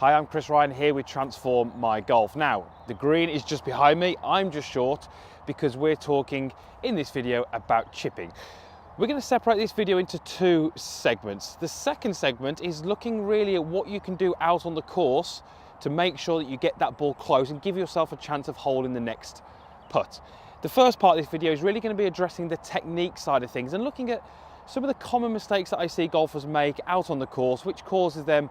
Hi, I'm Chris Ryan here with Transform My Golf. Now, the green is just behind me. I'm just short because we're talking in this video about chipping. We're going to separate this video into two segments. The second segment is looking really at what you can do out on the course to make sure that you get that ball close and give yourself a chance of holding the next putt. The first part of this video is really going to be addressing the technique side of things and looking at some of the common mistakes that I see golfers make out on the course, which causes them,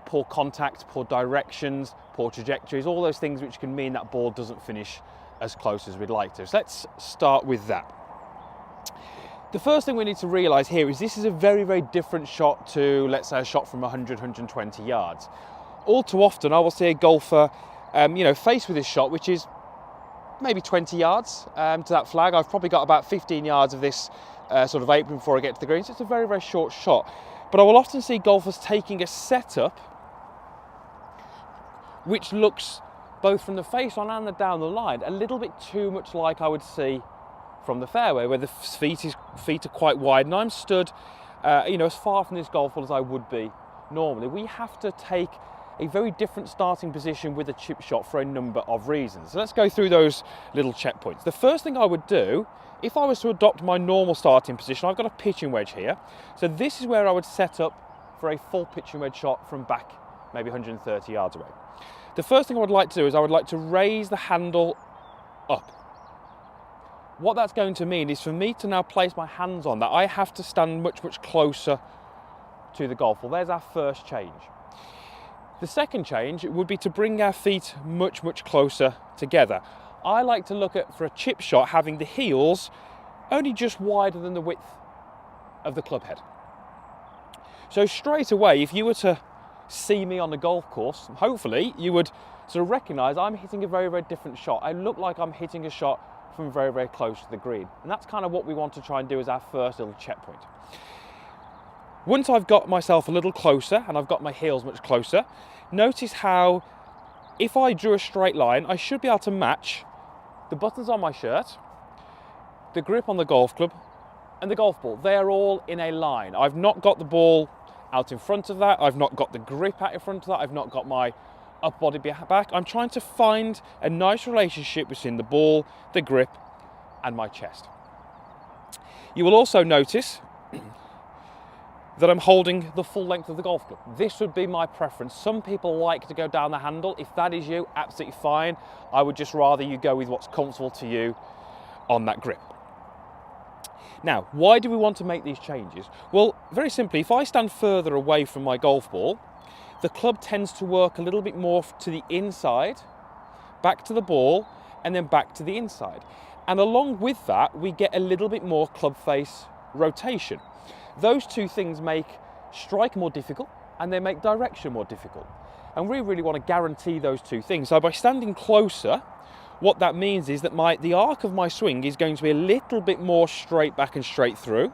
poor contact, poor directions, poor trajectories, all those things which can mean that ball doesn't finish as close as we'd like to. So let's start with that. The first thing we need to realize here is this is a very, very different shot to, let's say, a shot from 100, 120 yards. All too often, I will see a golfer, faced with this shot, which is maybe 20 yards to that flag. I've probably got about 15 yards of this sort of apron before I get to the green. So it's a very, very short shot. But I will often see golfers taking a setup which looks, both from the face on and the down the line, a little bit too much like I would see from the fairway, where the feet are quite wide, and I'm stood, as far from this golf ball as I would be normally. We have to take a very different starting position with a chip shot for a number of reasons. So let's go through those little checkpoints. The first thing I would do, if I was to adopt my normal starting position, I've got a pitching wedge here. So this is where I would set up for a full pitching wedge shot from back maybe 130 yards away. The first thing I would like to do is I would like to raise the handle up. What that's going to mean is for me to now place my hands on that, I have to stand much, much closer to the golf ball. There's our first change. The second change would be to bring our feet much, much closer together. I like to look at, for a chip shot, having the heels only just wider than the width of the club head. So straight away, if you were to see me on the golf course, hopefully you would sort of recognize I'm hitting a very, very different shot. I look like I'm hitting a shot from very, very close to the green. And that's kind of what we want to try and do as our first little checkpoint. Once I've got myself a little closer and I've got my heels much closer, notice how if I drew a straight line, I should be able to match the buttons on my shirt, the grip on the golf club, and the golf ball. They are all in a line. I've not got the ball out in front of that. I've not got the grip out in front of that. I've not got my upper body back. I'm trying to find a nice relationship between the ball, the grip, and my chest. You will also notice that I'm holding the full length of the golf club. This would be my preference. Some people like to go down the handle. If that is you, absolutely fine. I would just rather you go with what's comfortable to you on that grip. Now, why do we want to make these changes? Well, very simply, if I stand further away from my golf ball, the club tends to work a little bit more to the inside, back to the ball, and then back to the inside. And along with that, we get a little bit more club face rotation. Those two things make strike more difficult and they make direction more difficult. And we really want to guarantee those two things. So by standing closer, what that means is that the arc of my swing is going to be a little bit more straight back and straight through,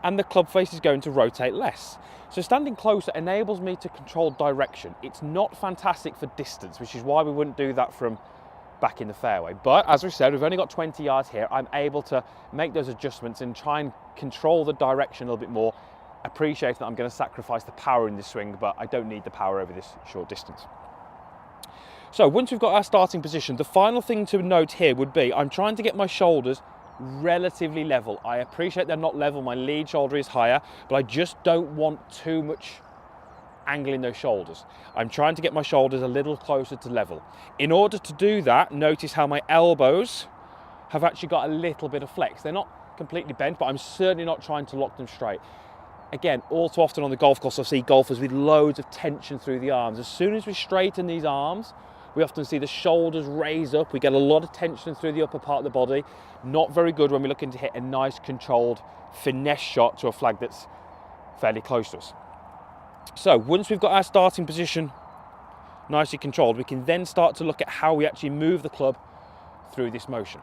and the club face is going to rotate less. So standing closer enables me to control direction. It's not fantastic for distance, which is why we wouldn't do that from back in the fairway. But as we said, we've only got 20 yards here. I'm able to make those adjustments and try and control the direction a little bit more. Appreciate that I'm going to sacrifice the power in this swing, but I don't need the power over this short distance. So once we've got our starting position, the final thing to note here would be I'm trying to get my shoulders relatively level. I appreciate they're not level, my lead shoulder is higher, but I just don't want too much angle in those shoulders. I'm trying to get my shoulders a little closer to level. In order to do that, notice how my elbows have actually got a little bit of flex. They're not completely bent, but I'm certainly not trying to lock them straight. Again, all too often on the golf course, I see golfers with loads of tension through the arms. As soon as we straighten these arms, we often see the shoulders raise up. We get a lot of tension through the upper part of the body. Not very good when we're looking to hit a nice controlled finesse shot to a flag that's fairly close to us. So once we've got our starting position nicely controlled, we can then start to look at how we actually move the club through this motion.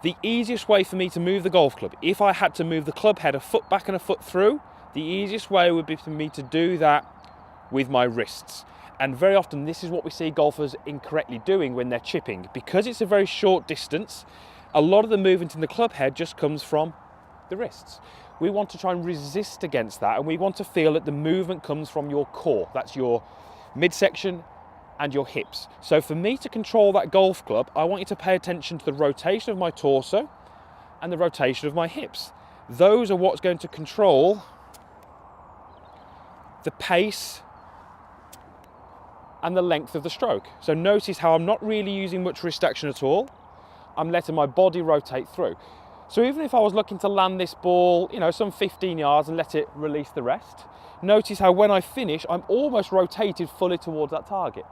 The easiest way for me to move the golf club, if I had to move the club head a foot back and a foot through, the easiest way would be for me to do that with my wrists. And very often this is what we see golfers incorrectly doing when they're chipping. Because it's a very short distance, a lot of the movement in the club head just comes from the wrists. We want to try and resist against that, and we want to feel that the movement comes from your core. That's your midsection, and your hips. So for me to control that golf club, I want you to pay attention to the rotation of my torso and the rotation of my hips. Those are what's going to control the pace and the length of the stroke. So notice how I'm not really using much wrist action at all. I'm letting my body rotate through. So even if I was looking to land this ball, you know, some 15 yards and let it release the rest, notice how when I finish, I'm almost rotated fully towards that target.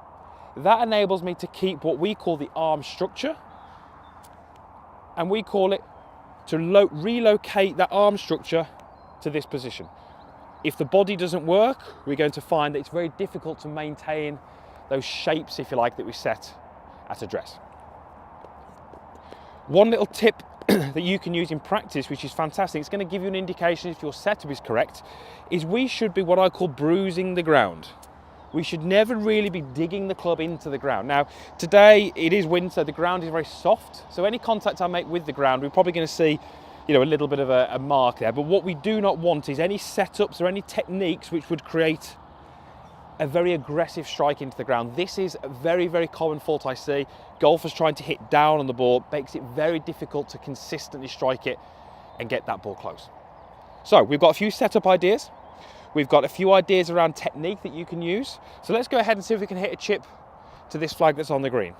That enables me to keep what we call the arm structure, and we call it to relocate that arm structure to this position. If the body doesn't work, we're going to find that it's very difficult to maintain those shapes, if you like, that we set at address. One little tip that you can use in practice, which is fantastic, it's going to give you an indication if your setup is correct, is we should be what I call bruising the ground. We should never really be digging the club into the ground. Now, today it is winter, the ground is very soft, so any contact I make with the ground, we're probably going to see, you know, a little bit of a mark there. But what we do not want is any setups or any techniques which would create a very aggressive strike into the ground. This is a very, very common fault I see. Golfers trying to hit down on the ball makes it very difficult to consistently strike it and get that ball close. So we've got a few setup ideas. We've got a few ideas around technique that you can use. So let's go ahead and see if we can hit a chip to this flag that's on the green.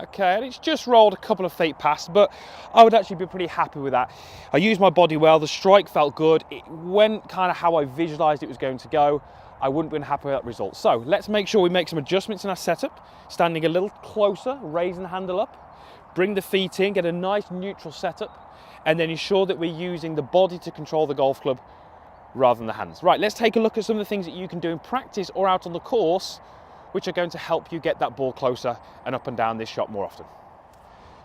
Okay, and it's just rolled a couple of feet past, but I would actually be pretty happy with that. I used my body well, the strike felt good, it went kind of how I visualized it was going to go. I wouldn't have been happy with that result. So let's make sure we make some adjustments in our setup, standing a little closer, raising the handle up, bring the feet in, get a nice neutral setup, and then ensure that we're using the body to control the golf club rather than the hands. Right, let's take a look at some of the things that you can do in practice or out on the course, which are going to help you get that ball closer and up and down this shot more often.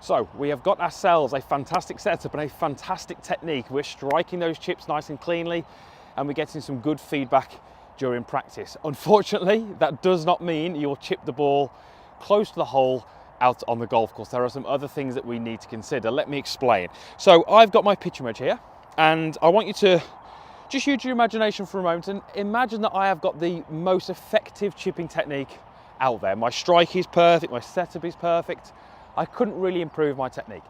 So we have got ourselves a fantastic setup and a fantastic technique. We're striking those chips nice and cleanly, and we're getting some good feedback during practice. Unfortunately, that does not mean you'll chip the ball close to the hole out on the golf course. There are some other things that we need to consider. Let me explain. So I've got my pitching wedge here, and I want you to just use your imagination for a moment and imagine that I have got the most effective chipping technique out there. My strike is perfect, my setup is perfect. I couldn't really improve my technique.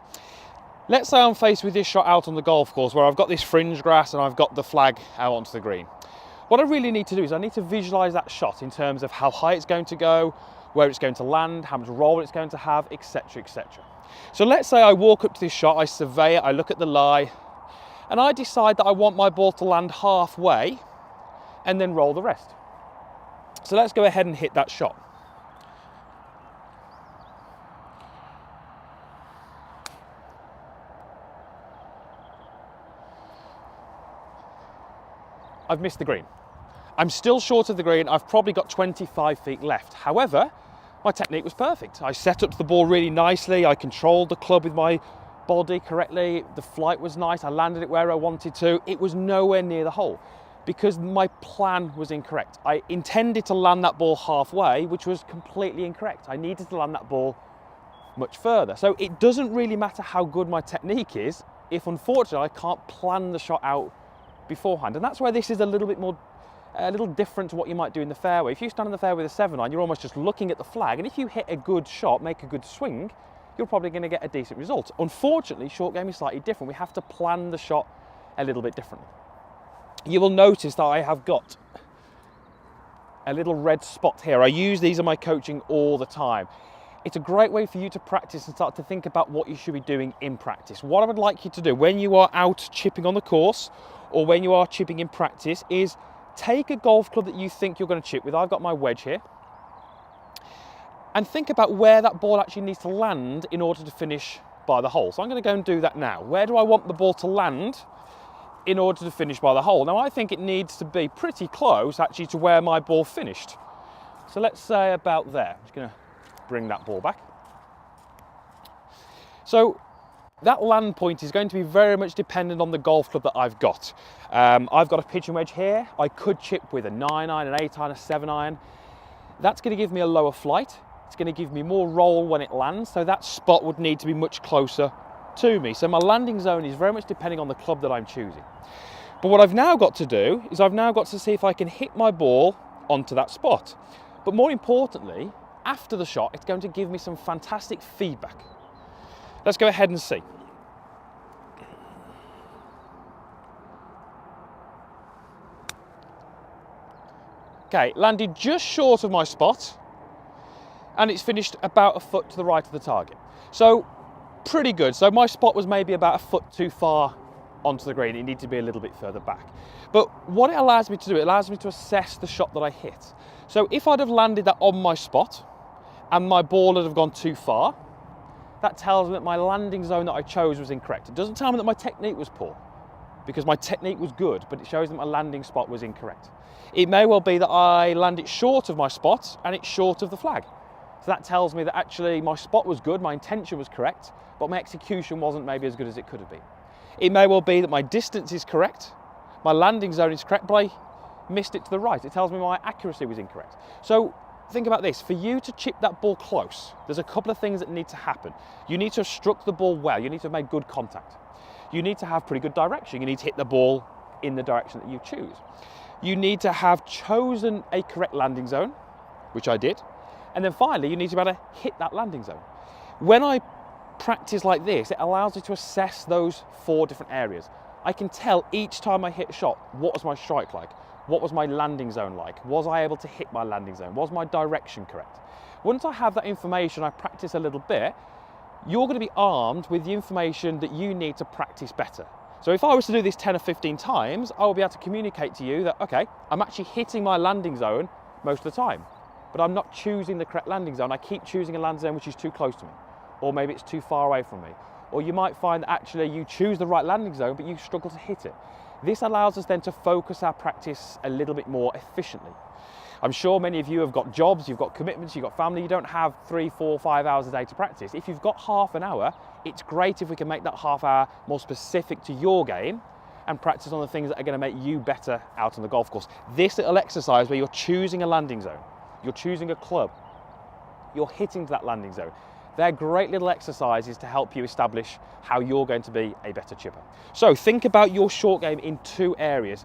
Let's say I'm faced with this shot out on the golf course where I've got this fringe grass and I've got the flag out onto the green. What I really need to do is I need to visualize that shot in terms of how high it's going to go, where it's going to land, how much roll it's going to have, etc., etc. So let's say I walk up to this shot, I survey it, I look at the lie, and I decide that I want my ball to land halfway and then roll the rest. So let's go ahead and hit that shot. I've missed the green. I'm still short of the green. I've probably got 25 feet left. However, my technique was perfect. I set up the ball really nicely. I controlled the club with my body correctly. The flight was nice. I landed it where I wanted to. It was nowhere near the hole because my plan was incorrect. I intended to land that ball halfway, which was completely incorrect. I needed to land that ball much further. So it doesn't really matter how good my technique is if unfortunately I can't plan the shot out beforehand. And that's why this is a little different to what you might do in the fairway. If you stand in the fairway with a 7-iron, you're almost just looking at the flag, and if you hit a good shot, make a good swing, you're probably going to get a decent result. Unfortunately, short game is slightly different. We have to plan the shot a little bit differently. You will notice that I have got a little red spot here. I use these in my coaching all the time. It's a great way for you to practice and start to think about what you should be doing in practice. What I would like you to do when you are out chipping on the course or when you are chipping in practice is take a golf club that you think you're going to chip with. I've got my wedge here. And think about where that ball actually needs to land in order to finish by the hole. So I'm going to go and do that now. Where do I want the ball to land in order to finish by the hole? Now I think it needs to be pretty close actually to where my ball finished. So let's say about there. I'm just going to bring that ball back. So that land point is going to be very much dependent on the golf club that I've got. I've got a pitching wedge here. I could chip with a 9-iron, an 8-iron, a 7-iron. That's going to give me a lower flight. It's going to give me more roll when it lands, so that spot would need to be much closer to me, so my landing zone is very much depending on the club that I'm choosing. But what I've now got to do is I've now got to see if I can hit my ball onto that spot. But more importantly, after the shot, it's going to give me some fantastic feedback. Let's go ahead and see. Okay, landed just short of my spot, and it's finished about a foot to the right of the target. So pretty good. So my spot was maybe about a foot too far onto the green. It needed to be a little bit further back. But what it allows me to do, it allows me to assess the shot that I hit. So if I'd have landed that on my spot and my ball had have gone too far, that tells me that my landing zone that I chose was incorrect. It doesn't tell me that my technique was poor, because my technique was good, but it shows that my landing spot was incorrect. It may well be that I landed short of my spot and it's short of the flag. So that tells me that actually my spot was good, my intention was correct, but my execution wasn't maybe as good as it could have been. It may well be that my distance is correct, my landing zone is correct, but I missed it to the right. It tells me my accuracy was incorrect. So think about this, for you to chip that ball close, there's a couple of things that need to happen. You need to have struck the ball well, you need to have made good contact. You need to have pretty good direction, you need to hit the ball in the direction that you choose. You need to have chosen a correct landing zone, which I did, and then finally you need to be able to hit that landing zone. When I practice like this, it allows me to assess those 4 different areas. I can tell each time I hit a shot, what was my strike like? What was my landing zone like? Was I able to hit my landing zone? Was my direction correct? Once I have that information, I practice a little bit, you're going to be armed with the information that you need to practice better. So if I was to do this 10 or 15 times, I will be able to communicate to you that, okay, I'm actually hitting my landing zone most of the time, but I'm not choosing the correct landing zone. I keep choosing a landing zone which is too close to me, or maybe it's too far away from me. Or you might find that actually you choose the right landing zone, but you struggle to hit it. This allows us then to focus our practice a little bit more efficiently. I'm sure many of you have got jobs, you've got commitments, you've got family, you don't have 3, 4, 5 hours a day to practice. If you've got half an hour, it's great if we can make that half hour more specific to your game and practice on the things that are going to make you better out on the golf course. This little exercise where you're choosing a landing zone, you're choosing a club, you're hitting to that landing zone. They're great little exercises to help you establish how you're going to be a better chipper. So think about your short game in 2 areas.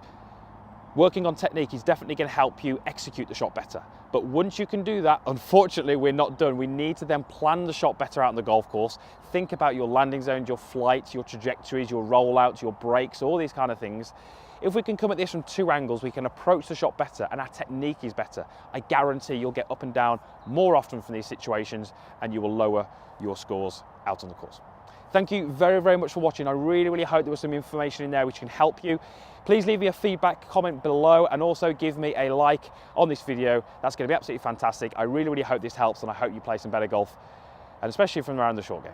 Working on technique is definitely going to help you execute the shot better. But once you can do that, unfortunately, we're not done. We need to then plan the shot better out on the golf course. Think about your landing zones, your flights, your trajectories, your rollouts, your breaks, all these kind of things. If we can come at this from 2 angles, we can approach the shot better and our technique is better. I guarantee you'll get up and down more often from these situations and you will lower your scores out on the course. Thank you very, very much for watching. I really, really hope there was some information in there which can help you. Please leave me a feedback comment below and also give me a like on this video. That's going to be absolutely fantastic. I really, really hope this helps and I hope you play some better golf, and especially from around the short game.